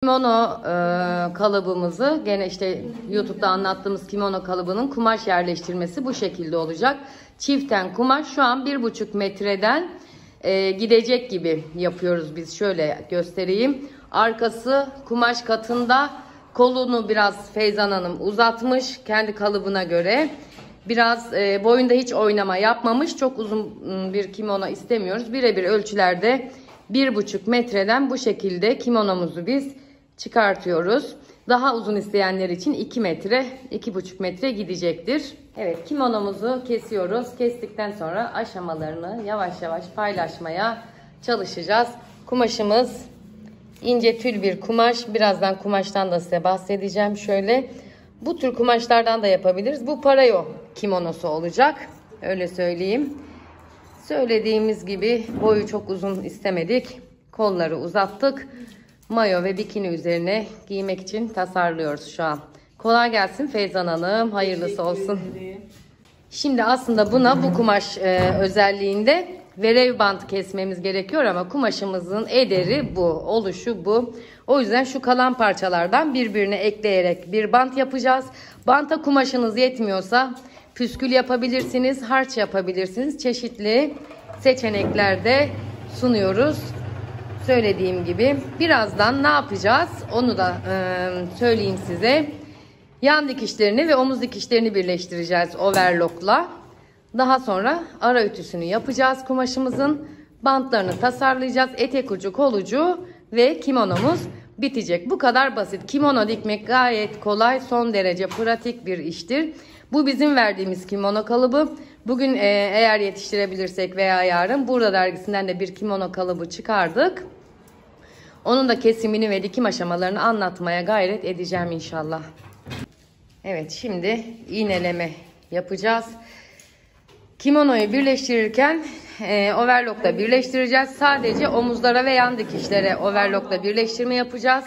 Kimono kalıbımızı gene işte YouTube'da anlattığımız kimono kalıbının kumaş yerleştirmesi bu şekilde olacak. Çiften kumaş şu an 1,5 metreden gidecek gibi yapıyoruz biz. Şöyle göstereyim. Arkası kumaş katında, kolunu biraz Feyzan Hanım uzatmış kendi kalıbına göre. Biraz boyunda hiç oynama yapmamış. Çok uzun bir kimono istemiyoruz. Birebir ölçülerde 1,5 metreden bu şekilde kimonomuzu biz çıkartıyoruz. Daha uzun isteyenler için 2 metre, 2,5 metre gidecektir. Evet, kimonomuzu kesiyoruz. Kestikten sonra aşamalarını yavaş yavaş paylaşmaya çalışacağız. Kumaşımız ince tül bir kumaş. Birazdan kumaştan da size bahsedeceğim. Şöyle bu tür kumaşlardan da yapabiliriz. Bu parayo kimonosu olacak. Öyle söyleyeyim. Söylediğimiz gibi boyu çok uzun istemedik. Kolları uzattık. Mayo ve bikini üzerine giymek için tasarlıyoruz şu an. Kolay gelsin Feyzan Hanım. Hayırlısı olsun. Şimdi aslında bu kumaş özelliğinde verev bant kesmemiz gerekiyor ama kumaşımızın ederi bu. Oluşu bu. O yüzden şu kalan parçalardan birbirine ekleyerek bir bant yapacağız. Banta kumaşınız yetmiyorsa püskül yapabilirsiniz, harç yapabilirsiniz. Çeşitli seçeneklerde sunuyoruz. Söylediğim gibi birazdan ne yapacağız onu da söyleyeyim size. Yan dikişlerini ve omuz dikişlerini birleştireceğiz overlockla. Daha sonra ara ütüsünü yapacağız kumaşımızın. Bantlarını tasarlayacağız. Etek ucu, kol ucu ve kimonomuz bitecek. Bu kadar basit. Kimono dikmek gayet kolay, son derece pratik bir iştir. Bu bizim verdiğimiz kimono kalıbı. Bugün eğer yetiştirebilirsek veya yarın Burada dergisinden de bir kimono kalıbı çıkardık. Onun da kesimini ve dikim aşamalarını anlatmaya gayret edeceğim inşallah. Evet, şimdi iğneleme yapacağız. Kimonoyu birleştirirken overlockla birleştireceğiz. Sadece omuzlara ve yan dikişlere overlockla birleştirme yapacağız.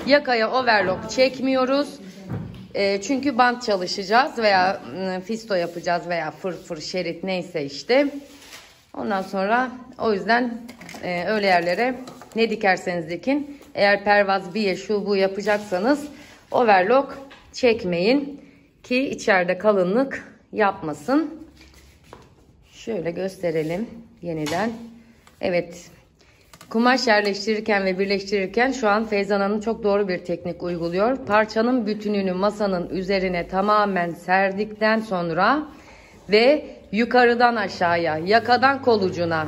Yakaya overlock çekmiyoruz. Çünkü bant çalışacağız veya fisto yapacağız veya fır şerit neyse işte. Ondan sonra o yüzden öyle yerlere ne dikerseniz dikin. Eğer pervaz, biye, şu bu yapacaksanız overlock çekmeyin ki içeride kalınlık yapmasın. Şöyle gösterelim yeniden. Evet. Kumaş yerleştirirken ve birleştirirken şu an Feyzan Hanım çok doğru bir teknik uyguluyor. Parçanın bütününü masanın üzerine tamamen serdikten sonra ve yukarıdan aşağıya, yakadan kol ucuna,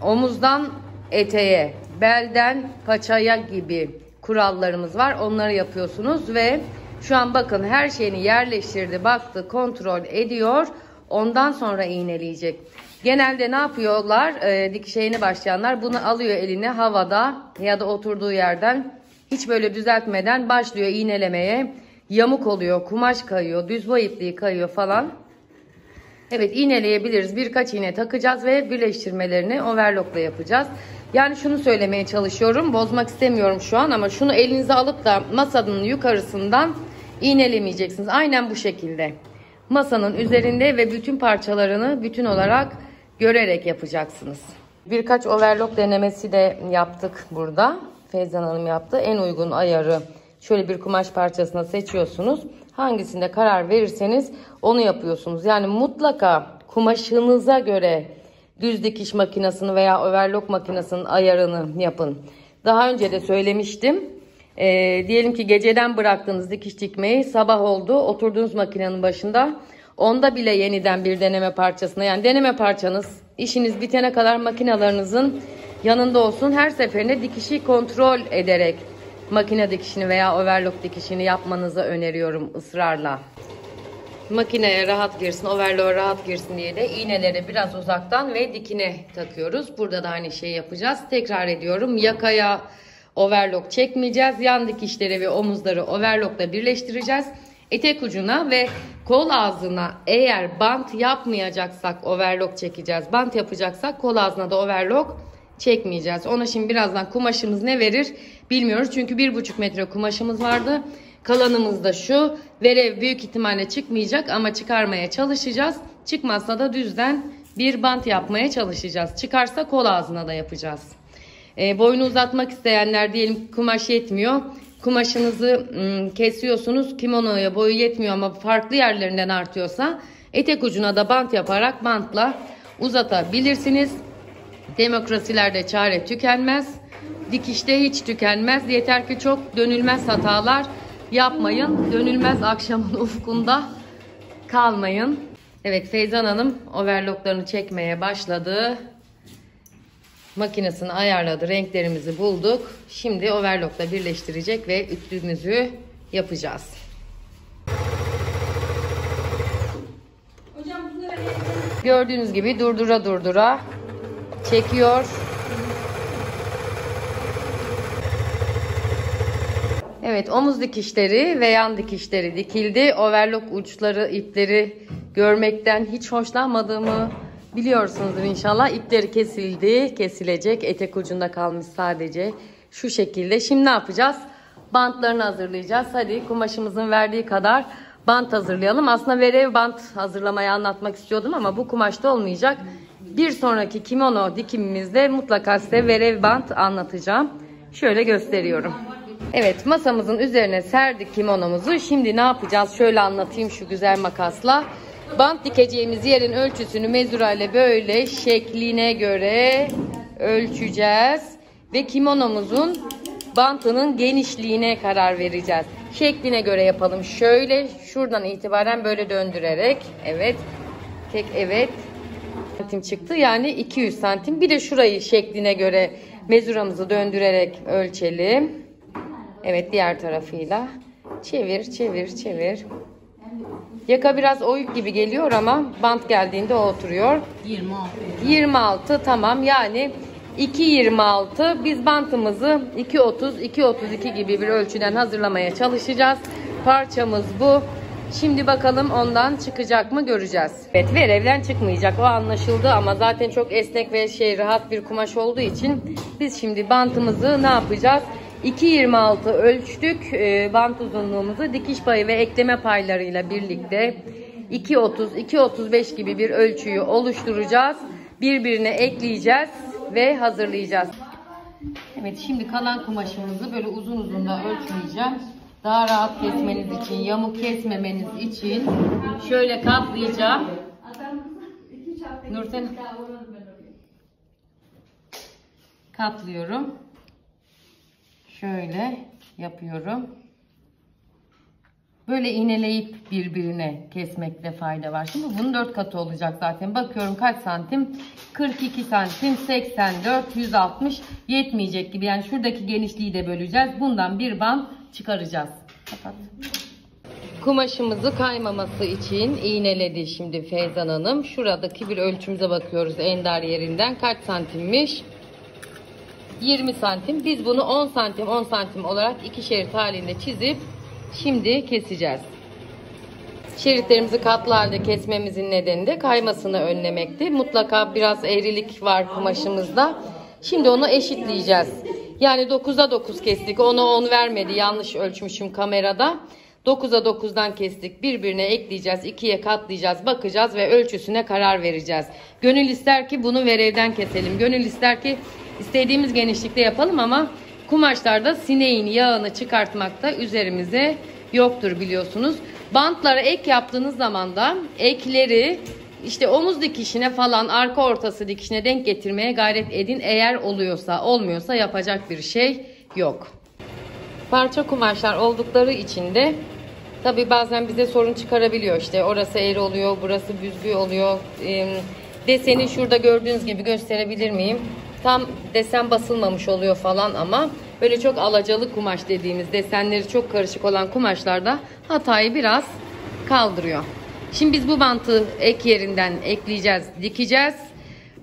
omuzdan eteğe, belden paçaya gibi kurallarımız var. Onları yapıyorsunuz ve şu an bakın her şeyini yerleştirdi, baktı, kontrol ediyor. Ondan sonra iğneleyecek. Genelde ne yapıyorlar? Dikişe yeni başlayanlar bunu alıyor eline havada ya da oturduğu yerden hiç böyle düzeltmeden başlıyor iğnelemeye. Yamuk oluyor, kumaş kayıyor, düz boy ipliği kayıyor falan. Evet, iğneleyebiliriz. Birkaç iğne takacağız ve birleştirmelerini overlockla yapacağız. Yani şunu söylemeye çalışıyorum. Bozmak istemiyorum şu an ama şunu elinize alıp da masanın yukarısından iğnelemeyeceksiniz. Aynen bu şekilde. Masanın üzerinde ve bütün parçalarını bütün olarak görerek yapacaksınız. Birkaç overlock denemesi de yaptık burada. Feyzan Hanım yaptı. En uygun ayarı şöyle bir kumaş parçasına seçiyorsunuz. Hangisinde karar verirseniz onu yapıyorsunuz. Yani mutlaka kumaşınıza göre düz dikiş makinesini veya overlock makinesinin ayarını yapın. Daha önce de söylemiştim. Diyelim ki geceden bıraktığınız dikiş dikmeyi sabah oldu. Oturduğunuz makinenin başında. Onda bile yeniden bir deneme parçasına, yani deneme parçanız işiniz bitene kadar makinalarınızın yanında olsun. Her seferinde dikişi kontrol ederek makine dikişini veya overlock dikişini yapmanızı öneriyorum ısrarla. Makineye rahat girsin, overlock'a rahat girsin diye de iğneleri biraz uzaktan ve dikine takıyoruz. Burada da aynı şeyi yapacağız. Tekrar ediyorum. Yakaya overlock çekmeyeceğiz. Yan dikişleri ve omuzları overlockla birleştireceğiz. Etek ucuna ve kol ağzına eğer bant yapmayacaksak overlock çekeceğiz. Bant yapacaksak kol ağzına da overlock çekmeyeceğiz. Ona şimdi birazdan kumaşımız ne verir bilmiyoruz. Çünkü 1,5 metre kumaşımız vardı. Kalanımız da şu. Verev büyük ihtimalle çıkmayacak ama çıkarmaya çalışacağız. Çıkmazsa da düzden bir bant yapmaya çalışacağız. Çıkarsa kol ağzına da yapacağız. Boyunu uzatmak isteyenler, diyelim kumaş yetmiyor. Kumaşınızı kesiyorsunuz. Kimonoya boyu yetmiyor ama farklı yerlerinden artıyorsa etek ucuna da bant yaparak bantla uzatabilirsiniz. Demokrasilerde çare tükenmez. Dikişte hiç tükenmez. Yeter ki çok dönülmez hatalar yapmayın. Dönülmez akşamın ufkunda kalmayın. Evet, Feyzan Hanım overlocklarını çekmeye başladı. Makinesini ayarladı. Renklerimizi bulduk. Şimdi overlockla birleştirecek ve ütümüzü yapacağız. Gördüğünüz gibi durdura durdura çekiyor. Evet, omuz dikişleri ve yan dikişleri dikildi. Overlock uçları, ipleri görmekten hiç hoşlanmadığımı biliyorsunuzdur inşallah. İpleri kesildi, kesilecek. Etek ucunda kalmış sadece. Şu şekilde. Şimdi ne yapacağız? Bantlarını hazırlayacağız. Hadi kumaşımızın verdiği kadar bant hazırlayalım. Aslında verev bant hazırlamayı anlatmak istiyordum ama bu kumaşta olmayacak. Bir sonraki kimono dikimimizde mutlaka size verev bant anlatacağım. Şöyle gösteriyorum. Evet, masamızın üzerine serdik kimonomuzu. Şimdi ne yapacağız? Şöyle anlatayım şu güzel makasla. Bant dikeceğimiz yerin ölçüsünü mezura ile böyle şekline göre ölçeceğiz. Ve kimonomuzun bantının genişliğine karar vereceğiz. Şekline göre yapalım. Şöyle şuradan itibaren böyle döndürerek. Evet. Evet. Santim çıktı. Yani 200 santim. Bir de şurayı şekline göre mezuramızı döndürerek ölçelim. Evet, diğer tarafıyla. Çevir, çevir, çevir. Yaka biraz oyuk gibi geliyor ama bant geldiğinde o oturuyor. 26 tamam, yani 2.26. Biz bantımızı 2.30, 2.32 gibi bir ölçüden hazırlamaya çalışacağız. Parçamız bu. Şimdi bakalım ondan çıkacak mı göreceğiz. Evet, verevden çıkmayacak, o anlaşıldı ama zaten çok esnek ve rahat bir kumaş olduğu için biz şimdi bantımızı ne yapacağız? 2.26 ölçtük bant uzunluğumuzu, dikiş payı ve ekleme paylarıyla birlikte 2.30, 2.35 gibi bir ölçüyü oluşturacağız. Birbirine ekleyeceğiz ve hazırlayacağız. Evet, şimdi kalan kumaşımızı böyle uzun uzun da ölçmeyeceğim. Daha rahat kesmeniz için, yamuk kesmemeniz için şöyle katlayacağım. Nurten, katlıyorum. Şöyle yapıyorum. Böyle iğneleyip birbirine kesmekte fayda var. Şimdi bunun 4 katı olacak zaten. Bakıyorum kaç santim? 42 santim, 84, 160 yetmeyecek gibi. Yani şuradaki genişliği de böleceğiz. Bundan bir bant çıkaracağız. Kapat. Kumaşımızı kaymaması için iğneledi şimdi Feyzan Hanım. Şuradaki bir ölçümüze bakıyoruz ender yerinden. Kaç santimmiş? 20 santim. Biz bunu 10 santim 10 santim olarak iki şerit halinde çizip şimdi keseceğiz. Şeritlerimizi katlı halde kesmemizin nedeni de kaymasını önlemekti. Mutlaka biraz eğrilik var kumaşımızda. Şimdi onu eşitleyeceğiz. Yani 9'a 9 kestik. 10'a 10 vermedi. Yanlış ölçmüşüm kamerada. 9'a 9'dan kestik. Birbirine ekleyeceğiz. 2'ye katlayacağız. Bakacağız ve ölçüsüne karar vereceğiz. Gönül ister ki bunu verevden keselim. Gönül ister ki istediğimiz genişlikte yapalım ama kumaşlarda sineğin yağını çıkartmakta üzerimize yoktur biliyorsunuz. Bantlara ek yaptığınız zaman da ekleri işte omuz dikişine falan, arka ortası dikişine denk getirmeye gayret edin. Eğer oluyorsa, olmuyorsa yapacak bir şey yok. Parça kumaşlar oldukları için de tabi bazen bize sorun çıkarabiliyor. İşte orası eğri oluyor, burası büzgü oluyor. Deseni şurada gördüğünüz gibi gösterebilir miyim? Tam desen basılmamış oluyor falan ama böyle çok alacalı kumaş dediğimiz, desenleri çok karışık olan kumaşlarda hatayı biraz kaldırıyor. Şimdi biz bu bantı ek yerinden ekleyeceğiz, dikeceğiz.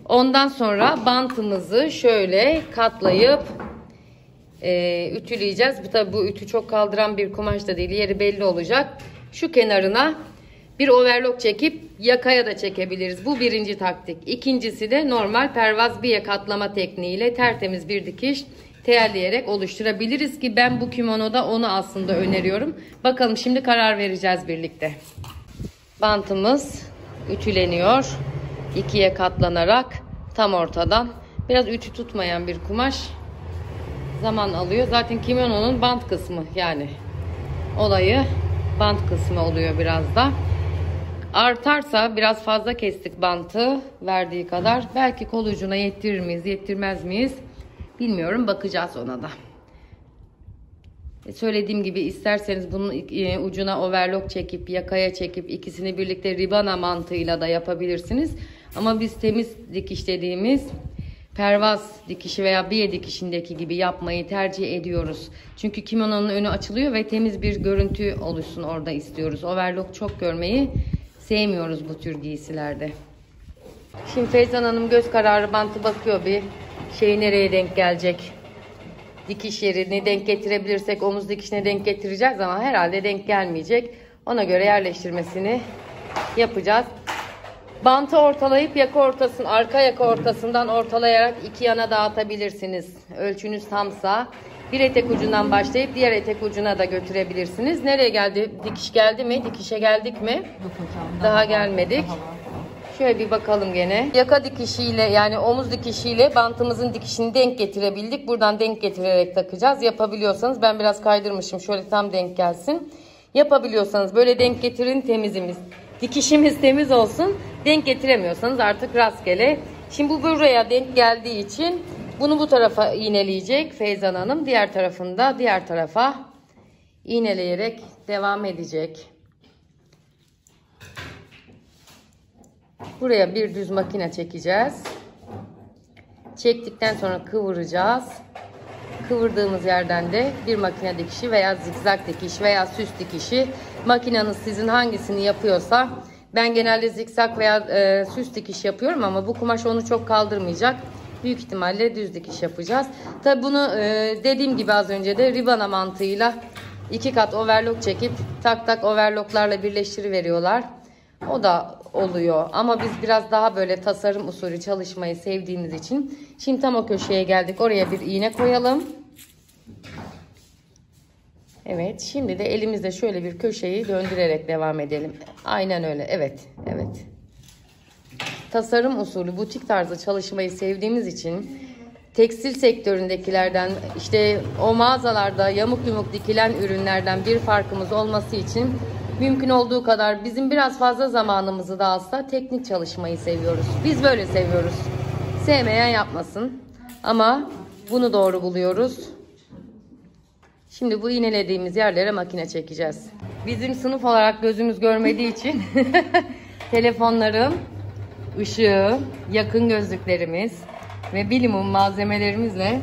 Ondan sonra bantımızı şöyle katlayıp ütüleyeceğiz. Tabii bu ütü çok kaldıran bir kumaş da değil, yeri belli olacak. Şu kenarına bir overlock çekip yakaya da çekebiliriz. Bu birinci taktik. İkincisi de normal pervaz biye katlama tekniğiyle tertemiz bir dikiş teyelleyerek oluşturabiliriz ki ben bu kimonoda onu aslında öneriyorum. Bakalım şimdi karar vereceğiz birlikte. Bantımız ütüleniyor. İkiye katlanarak tam ortadan. Biraz ütü tutmayan bir kumaş. zaman alıyor. Zaten kimononun bant kısmı, yani olayı bant kısmı oluyor biraz da. Artarsa biraz fazla kestik bantı verdiği kadar. Belki kol ucuna yettirir miyiz, yettirmez miyiz bilmiyorum. Bakacağız ona da. Söylediğim gibi isterseniz bunun ucuna overlock çekip yakaya çekip ikisini birlikte ribana mantığıyla da yapabilirsiniz. Ama biz temiz dikiş dediğimiz pervaz dikişi veya biye dikişindeki gibi yapmayı tercih ediyoruz. Çünkü kimononun önü açılıyor ve temiz bir görüntü oluşsun orada istiyoruz. Overlock çok görmeyi sevmiyoruz bu tür giysilerde. Şimdi Feyzan Hanım göz kararı bantı bakıyor, bir şey nereye denk gelecek. Dikiş yerini denk getirebilirsek omuz dikişine denk getireceğiz ama herhalde denk gelmeyecek. Ona göre yerleştirmesini yapacağız. Bantı ortalayıp arka yaka ortasından ortalayarak iki yana dağıtabilirsiniz. Ölçünüz tamsa bir etek ucundan başlayıp diğer etek ucuna da götürebilirsiniz. Nereye geldi? Dikiş geldi mi? Dikişe geldik mi? Yok hocam. Daha gelmedik. Şöyle bir bakalım gene. Yaka dikişiyle, yani omuz dikişiyle bantımızın dikişini denk getirebildik. Buradan denk getirerek takacağız. Yapabiliyorsanız, ben biraz kaydırmışım. Şöyle tam denk gelsin. Yapabiliyorsanız böyle denk getirin, temizimiz. Dikişimiz temiz olsun. Denk getiremiyorsanız artık rastgele. Şimdi bu buraya denk geldiği için bunu bu tarafa iğneleyecek Feyzan Hanım. Diğer tarafında diğer tarafa iğneleyerek devam edecek. Buraya bir düz makine çekeceğiz. Çektikten sonra kıvıracağız. Kıvırdığımız yerden de bir makine dikişi veya zikzak dikiş veya süs dikişi, makineniz sizin hangisini yapıyorsa, ben genelde zikzak veya süs dikiş yapıyorum ama bu kumaş onu çok kaldırmayacak. Büyük ihtimalle düz dikiş yapacağız. Tabi bunu dediğim gibi az önce de ribana mantığıyla 2 kat overlock çekip tak tak overlocklarla birleştiriveriyorlar. O da oluyor ama biz biraz daha böyle tasarım usulü çalışmayı sevdiğimiz için şimdi tam o köşeye geldik. Oraya bir iğne koyalım. Evet, şimdi de elimizde şöyle bir köşeyi döndürerek devam edelim. Aynen öyle. Evet, evet. Tasarım usulü butik tarzı çalışmayı sevdiğimiz için tekstil sektöründekilerden, işte o mağazalarda yamuk yumuk dikilen ürünlerden bir farkımız olması için mümkün olduğu kadar bizim biraz fazla zamanımızı da alsa teknik çalışmayı seviyoruz. Biz böyle seviyoruz. Sevmeyen yapmasın. Ama bunu doğru buluyoruz. Şimdi bu iğnelediğimiz yerlere makine çekeceğiz. Bizim sınıf olarak gözümüz görmediği için telefonlarım, ışığı, yakın gözlüklerimiz ve minimum malzemelerimizle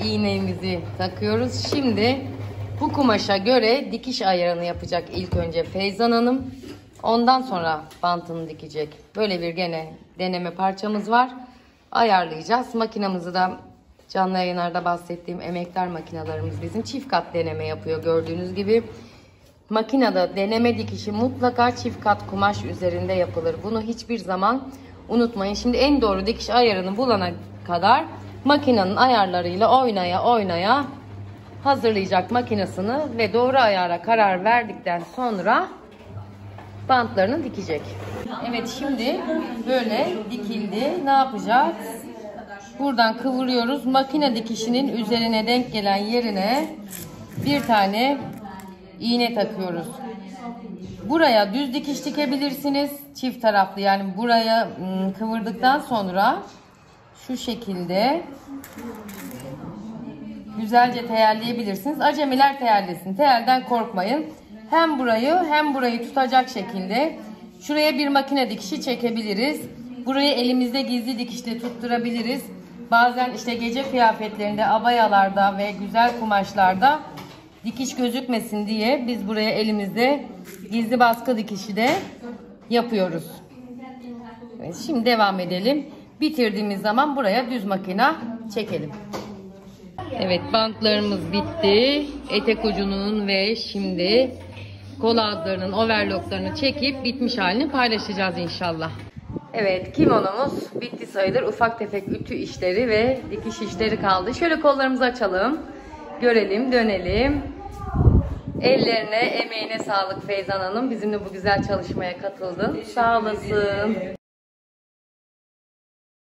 iğnemizi takıyoruz. Şimdi bu kumaşa göre dikiş ayarını yapacak ilk önce Feyzan Hanım. Ondan sonra bantını dikecek. Böyle bir gene deneme parçamız var. Ayarlayacağız. Makinamızı da canlı yayınlarda bahsettiğim emektar makinalarımız bizim çift kat deneme yapıyor gördüğünüz gibi. Makinede deneme dikişi mutlaka çift kat kumaş üzerinde yapılır. Bunu hiçbir zaman unutmayın. Şimdi en doğru dikiş ayarını bulana kadar makinenin ayarlarıyla oynaya hazırlayacak makinesini ve doğru ayara karar verdikten sonra bantlarını dikecek. Evet, şimdi böyle dikildi. Ne yapacağız? Buradan kıvırıyoruz. Makine dikişinin üzerine denk gelen yerine bir tane iğne takıyoruz. Buraya düz dikiş dikebilirsiniz. Çift taraflı, yani buraya kıvırdıktan sonra şu şekilde güzelce teyelleyebilirsiniz. Acemiler teyellesin. Teyelden korkmayın. Hem burayı tutacak şekilde şuraya bir makine dikişi çekebiliriz. Burayı elimizde gizli dikişle tutturabiliriz. Bazen işte gece kıyafetlerinde, abayalarda ve güzel kumaşlarda dikiş gözükmesin diye biz buraya elimizde gizli baskı dikişi de yapıyoruz. Evet, şimdi devam edelim. Bitirdiğimiz zaman buraya düz makine çekelim. Evet, bantlarımız bitti. Etek ucunun ve şimdi kol ağızlarının overlocklarını çekip bitmiş halini paylaşacağız inşallah. Evet, kimonomuz bitti sayılır. Ufak tefek ütü işleri ve dikiş işleri kaldı. Şöyle kollarımızı açalım. Görelim, dönelim. Ellerine, emeğine sağlık Feyzan Hanım. Bizimle bu güzel çalışmaya katıldın. Sağ olasın.